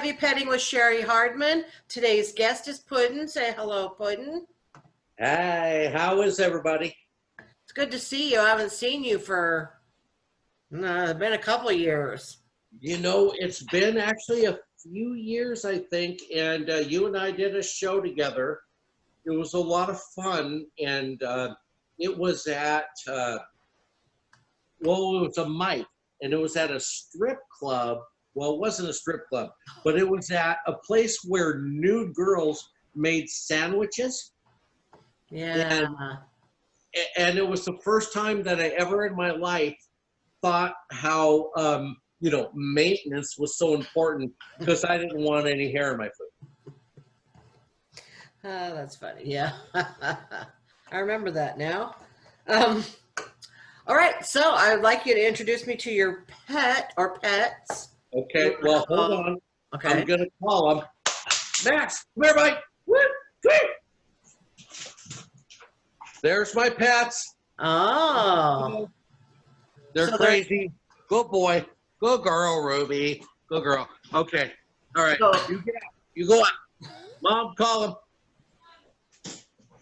Heavy Petting with Cheri Hardman. Today's guest is Puddin. Say hello, Puddin. Hey, how is everybody? It's good to see you. I haven't seen you for it's been a couple of years. You know, it's been actually a few years, I think, and you and I did a show together. It was a lot of fun, and it was at, it was a mic, and it was at a strip club. Well, it wasn't a strip club, but it was at a place where nude girls made sandwiches. Yeah. And it was the first time that I ever in my life thought how, maintenance was so important because I didn't want any hair in my food. Oh, that's funny. Yeah. I remember that now. All right. So I'd like you to introduce me to your pet or pets. Okay, well, hold on. Okay. I'm going to call him. Max, come here, buddy. Woo, woo. There's my pets. Oh. They're crazy. Good boy. Good girl, Ruby. Good girl. Okay. All right. So, you get out. You go out. Mom, call him.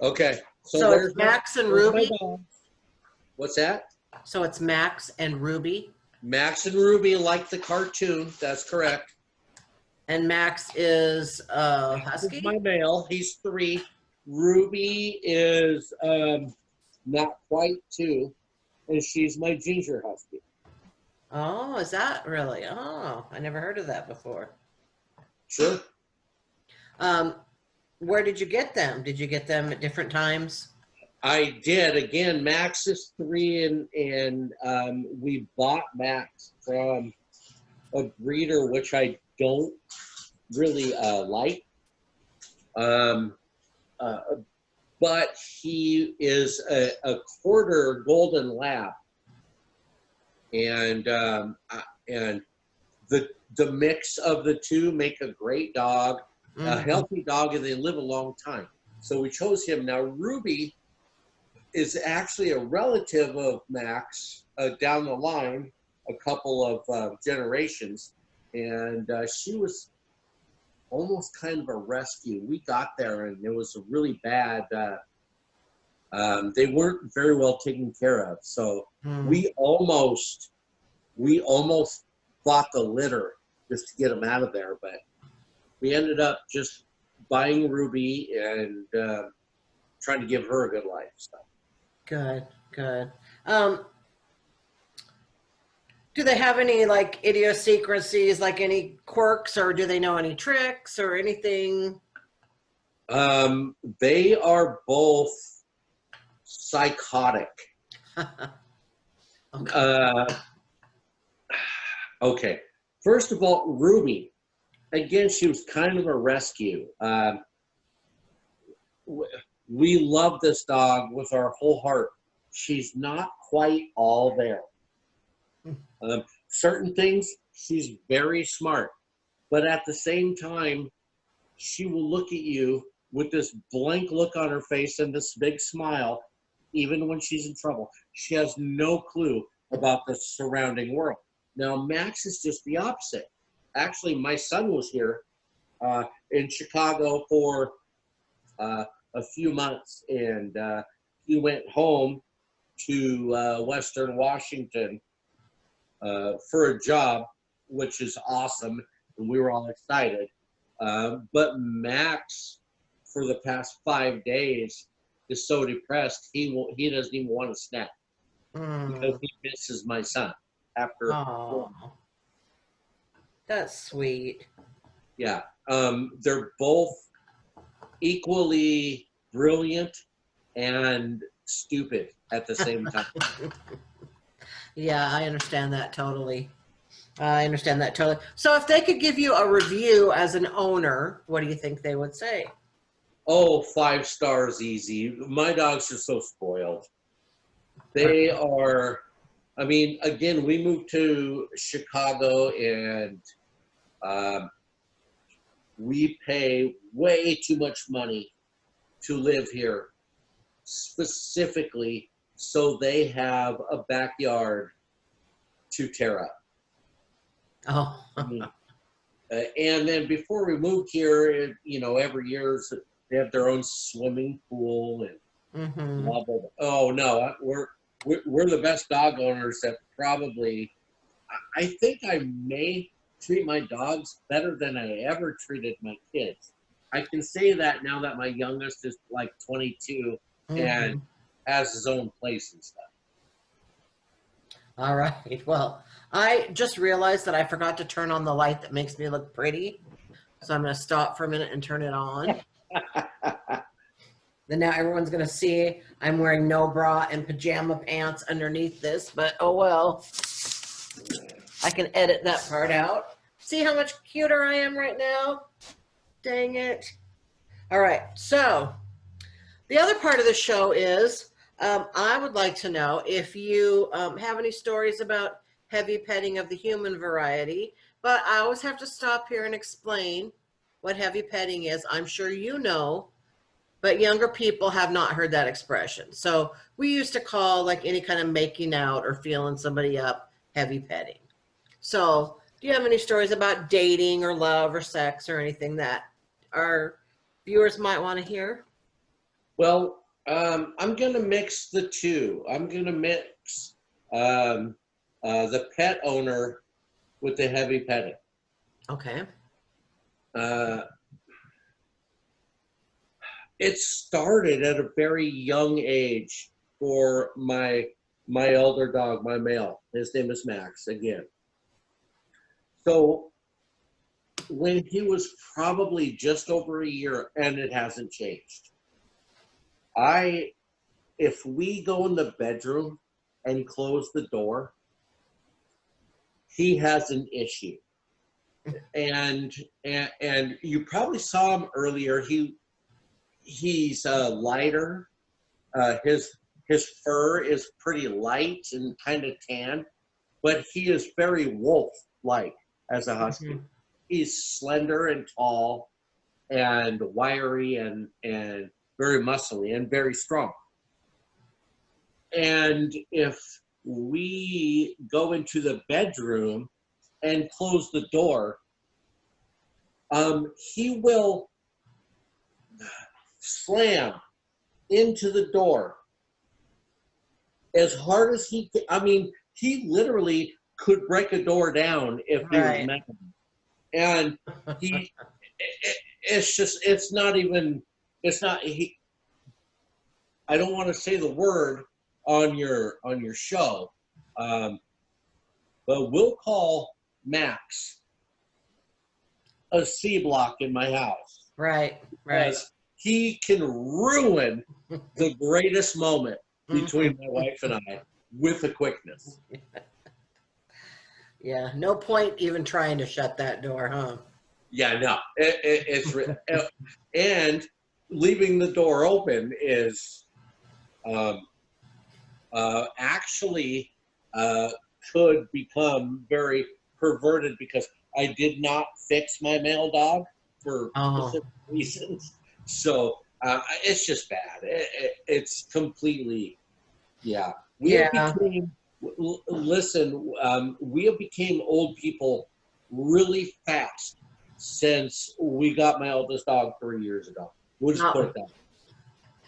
Okay. So it's Max and Ruby? What's that? So it's Max and Ruby? Max and Ruby like the cartoon. That's correct. And Max is husky? My male. He's 3. Ruby is not quite 2. And she's my ginger husky. Oh, is that really? Oh, I never heard of that before. Sure. Where did you get them? Did you get them at different times? I did. Again, Max is 3, and we bought Max from a breeder, which I don't really like. But he is a quarter golden lab, and the mix of the two make a great dog, a healthy dog, and they live a long time. So we chose him. Now Ruby is actually a relative of Max down the line, a couple of generations, and she was almost kind of a rescue. We got there and it was a really bad, they weren't very well taken care of. So we almost bought the litter just to get them out of there. But we ended up just buying Ruby and trying to give her a good life. So. Good, good. Do they have any like idiosyncrasies, like any quirks, or do they know any tricks or anything? They are both psychotic. Okay. Okay. First of all, Ruby, again, she was kind of a rescue. We love this dog with our whole heart. She's not quite all there. Certain things, she's very smart. But at the same time, she will look at you with this blank look on her face and this big smile, even when she's in trouble. She has no clue about the surrounding world. Now, Max is just the opposite. Actually, my son was here in Chicago for a few months, and he went home to Western Washington for a job, which is awesome, and we were all excited. But Max, for the past 5 days, is so depressed he doesn't even want to snack because he misses my son after. Oh, that's sweet. Yeah, they're both equally brilliant and stupid at the same time. Yeah, I understand that totally. I understand that totally. So if they could give you a review as an owner, what do you think they would say? Oh, 5 stars easy. My dogs are so spoiled. They are, I mean, again, we moved to Chicago and we pay way too much money to live here, specifically so they have a backyard to tear up. Oh, I mean, And then before we moved here, every year they have their own swimming pool and Mm-hmm. blah, blah, blah. Oh no, we're the best dog owners that probably. I think I may treat my dogs better than I ever treated my kids. I can say that now that my youngest is like 22 and Mm-hmm. has his own place and stuff. All right. Well, I just realized that I forgot to turn on the light that makes me look pretty. So I'm going to stop for a minute and turn it on. Then now everyone's going to see I'm wearing no bra and pajama pants underneath this, but oh well. I can edit that part out. See how much cuter I am right now? Dang it. All right. So the other part of the show is I would like to know if you have any stories about heavy petting of the human variety, but I always have to stop here and explain what heavy petting is. I'm sure you know, but younger people have not heard that expression. So we used to call like any kind of making out or feeling somebody up heavy petting. So do you have any stories about dating or love or sex or anything that our viewers might want to hear? Well, I'm going to mix the two. I'm going to mix the pet owner with the heavy petting. Okay. Uh, it started at a very young age for my elder dog, my male. His name is Max again. So when he was probably just over a year, and it hasn't changed. If we go in the bedroom and close the door, he has an issue. And you probably saw him earlier. He's lighter. His fur is pretty light and kind of tan, but he is very wolf-like as a husky. Mm-hmm. He's slender and tall and wiry and very muscly and very strong. And if we go into the bedroom and close the door, he will slam into the door as hard as he can. I mean, he literally could break a door down if he was mad. And I don't want to say the word on your show, but we'll call Max a C block in my house. Right. Because he can ruin the greatest moment between my wife and I with a quickness. Yeah, no point even trying to shut that door, huh? Yeah, no, it's and leaving the door open is actually could become very perverted because I did not fix my male dog for specific reasons. So it's just bad. It's completely, yeah. We became old people really fast since we got my oldest dog 3 years ago. We'll just put it that way.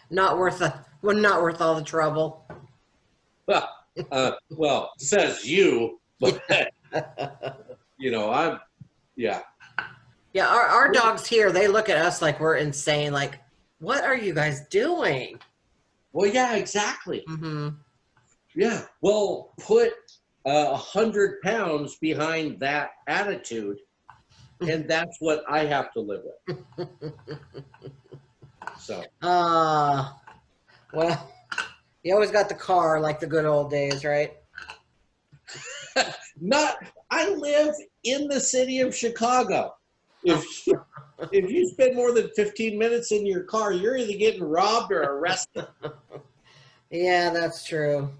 Not worth all the trouble. Well, says you, but I'm, yeah. Yeah, our dogs here, they look at us like we're insane. Like, what are you guys doing? Well, yeah, exactly. Mm-hmm. Yeah. Well, put 100 pounds behind that attitude, and that's what I have to live with. So. Well, you always got the car like the good old days, right? I live in the city of Chicago. If you spend more than 15 minutes in your car, you're either getting robbed or arrested. Yeah, that's true.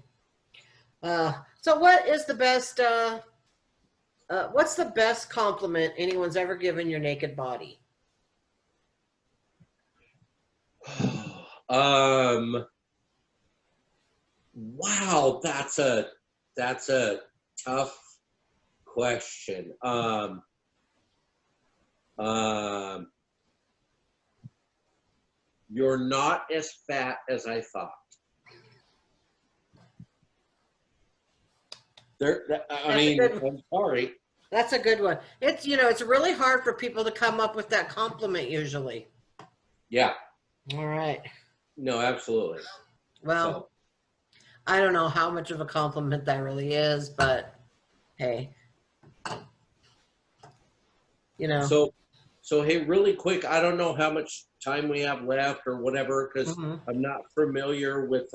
So what is the best, what's the best compliment anyone's ever given your naked body? Wow, that's a tough question. Um, you're not as fat as I thought. I mean, I'm sorry. That's a good one. It's, it's really hard for people to come up with that compliment usually. Yeah. All right. No, absolutely. Well, So, I don't know how much of a compliment that really is, but hey, so, hey, really quick, I don't know how much time we have left or whatever, because mhm. I'm not familiar with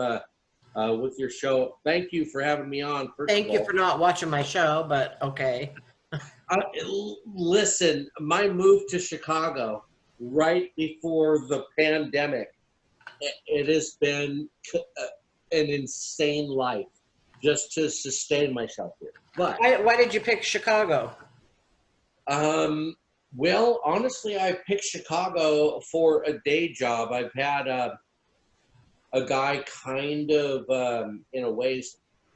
your show. Thank you for having me on. First of Thank you all, for not watching my show, but okay. listen, my move to Chicago right before the pandemic, it has been an insane life just to sustain myself here. But Why did you pick Chicago? well, honestly, I picked Chicago for a day job. I've had a guy kind of, in a way,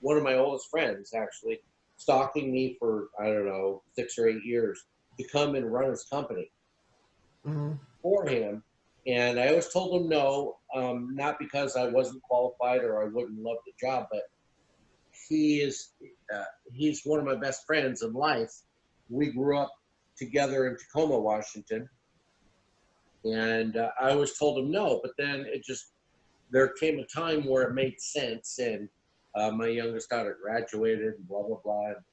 one of my oldest friends actually, stalking me for, I don't know, 6 or 8 years to come and run his company Mhm. for him. And I always told him no, not because I wasn't qualified or I wouldn't love the job, but he's one of my best friends in life. We grew up together in Tacoma, Washington, and I always told him no. But then there came a time where it made sense, and my youngest daughter graduated, and blah blah blah. And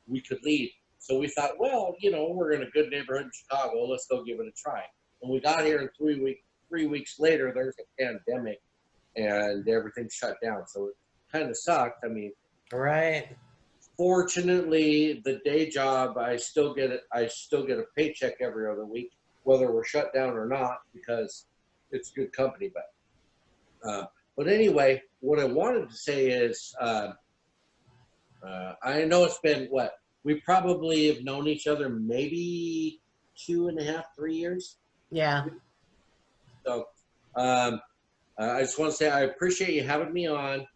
we could leave, so we thought, well, we're in a good neighborhood in Chicago. Let's go give it a try. And we got here, and 3 weeks later, there's a pandemic, and everything shut down. So it kind of sucked. I mean, Right. fortunately, the day job, I still get a paycheck every other week, whether we're shut down or not, because it's good company. But anyway, what I wanted to say is, I know it's been we probably have known each other maybe 2.5, 3 years. Yeah. So I just want to say I appreciate you having me on.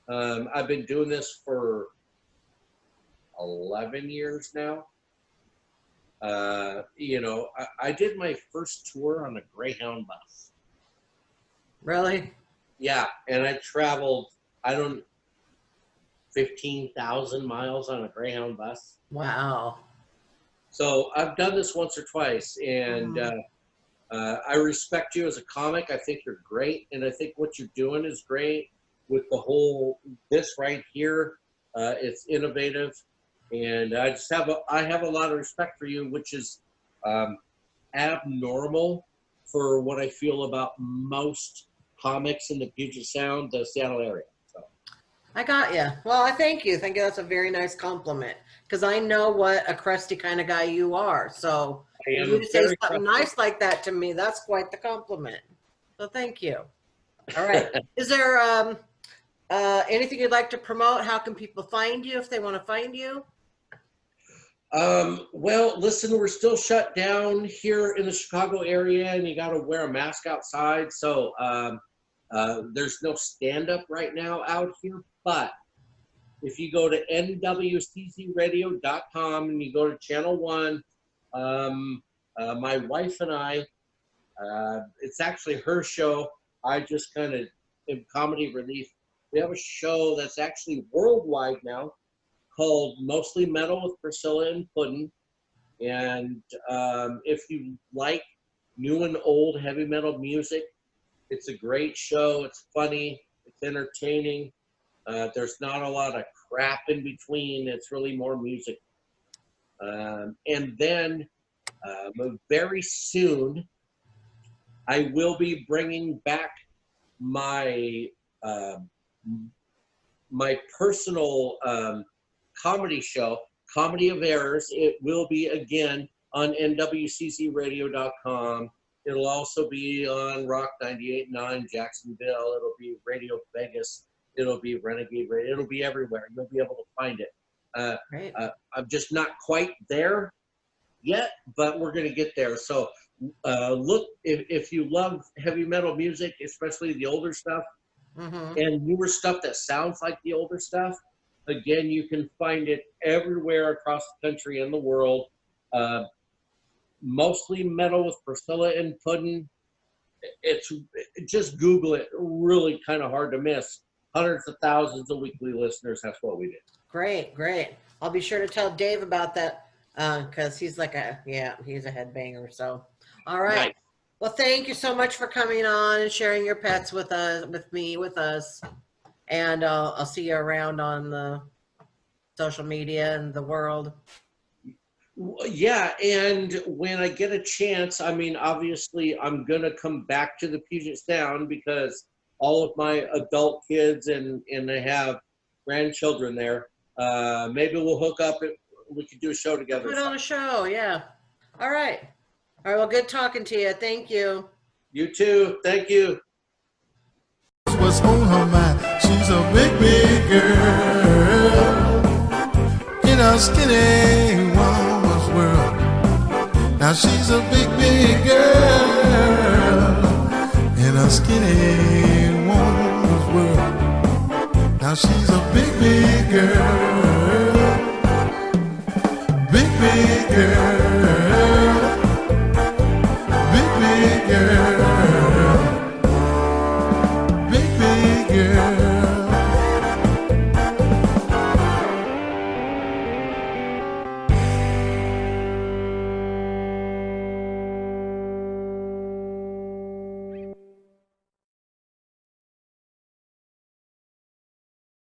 I've been doing this for 11 years now. I did my first tour on a Greyhound bus. Really? Yeah, and I traveled, 15,000 miles on a Greyhound bus. Wow. So I've done this once or twice, and Mhm. I respect you as a comic. I think you're great, and I think what you're doing is great with this right here. It's innovative, and I have a lot of respect for you, which is abnormal for what I feel about most comics in the Puget Sound, the Seattle area. So I got you. Well, I thank you. Thank you. That's a very nice compliment because I know what a crusty kind of guy you are. So I for you am to say very something trusting. nice like that to me, that's quite the compliment. So thank you. All right. Is there anything you'd like to promote? How can people find you if they want to find you? Well, listen, we're still shut down here in the Chicago area, and you got to wear a mask outside. So there's no stand-up right now out here. But if you go to nwczradio.com and you go to Channel 1, my wife and I, it's actually her show. I just kind of am comedy relief. We have a show that's actually worldwide now called Mostly Metal with Priscilla and Puddin. And if you like new and old heavy metal music, it's a great show. It's funny. It's entertaining. There's not a lot of crap in between. It's really more music. And then very soon, I will be bringing back my my personal comedy show, Comedy of Errors. It will be again on nwczradio.com. It'll also be on Rock 98.9 Jacksonville. It'll be Radio Vegas. It'll be Renegade Radio. It'll be everywhere. You'll be able to find it. Great. I'm just not quite there yet, but we're going to get there. So look, if you love heavy metal music, especially the older stuff, Mm-hmm. and newer stuff that sounds like the older stuff, again, you can find it everywhere across the country and the world. Mostly Metal with Priscilla and Puddin. It's just Google it. Really kind of hard to miss. Hundreds of thousands of weekly listeners. That's what we did. Great, great. I'll be sure to tell Dave about that because he's like he's a headbanger. So, all right. Nice. Well, thank you so much for coming on and sharing your pets with us. And I'll see you around on the social media and the world. Yeah, and when I get a chance, I mean, obviously, I'm gonna come back to the Puget Sound because all of my adult kids and they have grandchildren there. Maybe we'll hook up and we could do a show together. Put on a show, yeah. All right. All right, well, good talking to you. Thank you. You too. Thank you. What's on her mind? She's a big, big girl in a skinny woman's world. Now she's a big, big girl in a skinny woman's world. Now she's a big, big girl, big, big girl.